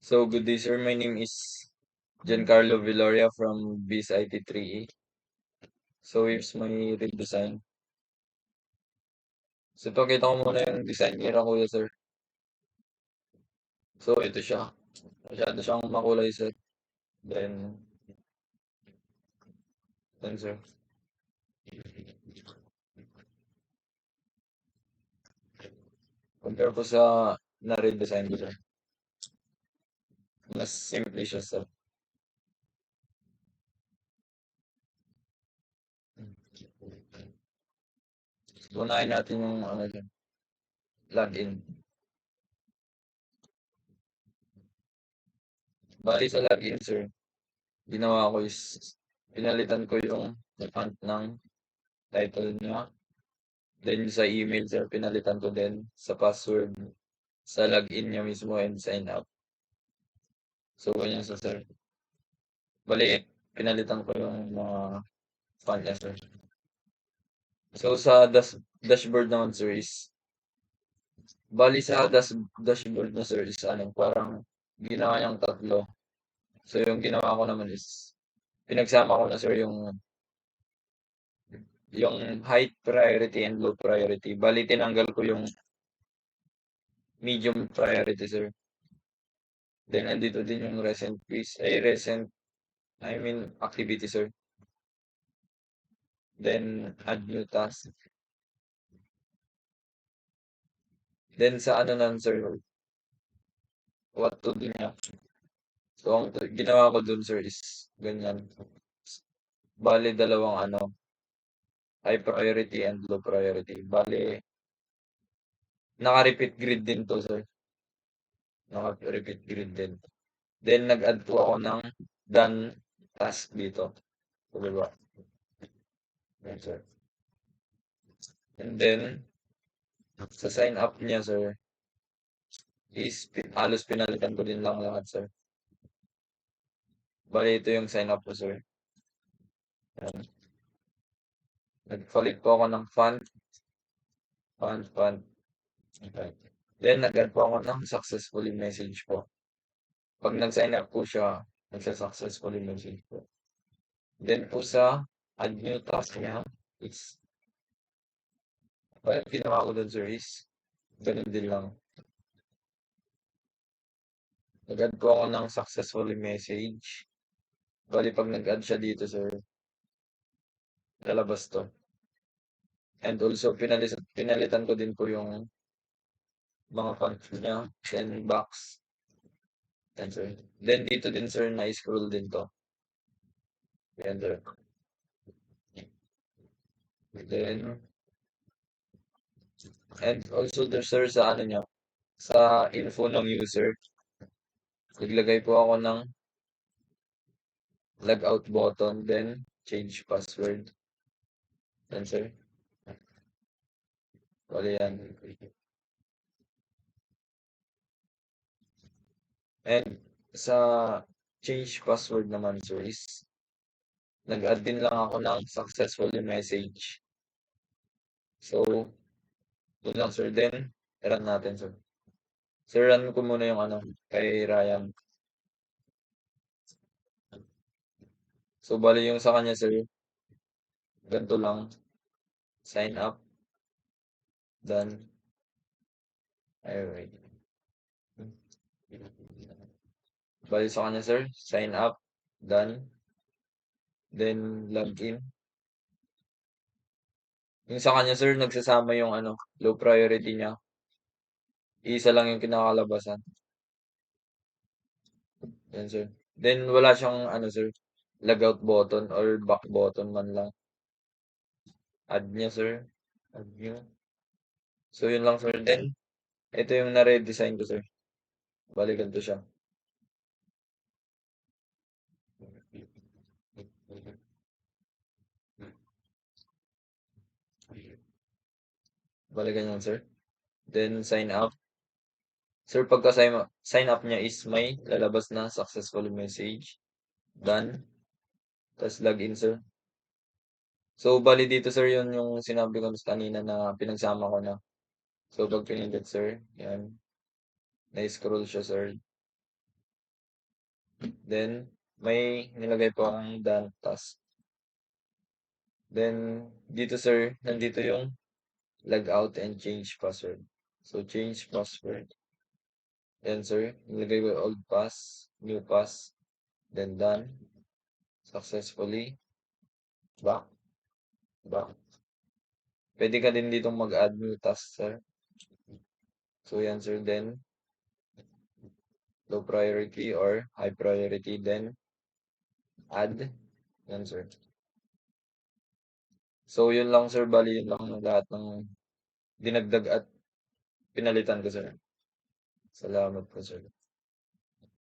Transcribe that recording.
So, good day, sir. My name is Giancarlo Villoria from BIS IT3E. So, here's my redesign. So, pakita ko muna yung design nila, kuya, sir. So, ito siya. Masyado siyang makulay, sir. Then, sir. Compare ko sa na-redesign ko, sir. Mas simple siya, sir. Unahin natin yung ano dyan, login. Bali sa login, sir, ginawa ko is pinalitan ko yung font ng title niya. Then sa email, sir, pinalitan ko din sa password sa login niya mismo and sign up. So, ganyan sa sir. Bali, pinalitan ko yung mga font niya, sir. So, sa dashboard naman, sir, is, bali sa dashboard na, sir, is ano, parang ginawa niyang tatlo. So, yung ginawa ko naman is, pinagsama ko na, sir, yung height priority and low priority. Bali, tinanggal ko yung medium priority, sir. Then, andito din yung I mean, activity, sir. Then, add new task. Then, sa ano nan, sir, what to do niya. So, ang ginawa ko dun, sir, is ganyan. Bale, dalawang ano, high priority and low priority. Bale, naka-repeat grid din to, sir. Naka-repeat grid din. Then, nag-add po ako ng done task dito. So, diba? Yan, sir. And then, sa sign up niya, sir, is halos pinalitan ko din lang lahat, sir. Bale, ito yung sign up ko, sir. Yan. Nag-collect po ako ng fund. Okay. Then, nag-add po ako ng successfully message po. Pag nag-sign up po siya, nagsa-successfully message po. Then po sa add new task niya, it's, kaya ginawa ko dun, sir, is, ganun din lang. Nag-add po ako ng successfully message. Bali, pag nag-add siya dito, sir, lalabas to. And also, pinalitan ko din po yung mga function niya, then box. Yan, sir. Then dito din, sir, na-scroll din to. Yan, sir. Then, and also there, sir, sa ano niya, sa info ng user, naglagay po ako ng logout button, then change password. Yan, sir. Wala yan. And sa change password naman, sir, is nag-add din lang ako ng successfully message. So, yun lang, sir. Then, run natin, sir. Sir, run ko muna yung ano, kay Ryan. So, bali yung sa kanya, sir, ganito lang. Sign up. Done. Ay, wait. Bali sa kanya, sir, sign up. Done. Then, login. Yung sa kanya, sir, nagsasama yung ano, low priority niya. Isa lang yung kinakalabasan. Yan, sir. Then, wala siyang, ano, sir, logout button or back button man lang. Add niya, sir. Add niya. So, yun lang, sir. Then, ito yung na-redesign ko, sir. Balikan to siya. Balikan yan, sir. Then, sign up. Sir, pagka sign up niya is may lalabas na successful message. Done. Tapos login, sir. So, bali dito, sir, yun yung sinabi ko kanina na pinagsama ko na. So, pag pinindot, sir, yan. Na-scroll siya, sir. Then, may nilagay po akong done task. Then, dito sir, nandito yung log out and change password. So, change password. Yan sir, nilagay ko yung old pass, new pass, then done. Successfully. Back, back. Pwede ka din ditong mag-add new task sir. So, yan sir, then low priority or high priority, then add. Yan sir. So, yun lang sir, bali yun lang lahat ng dinagdag at pinalitan ko sir. Salamat po sir.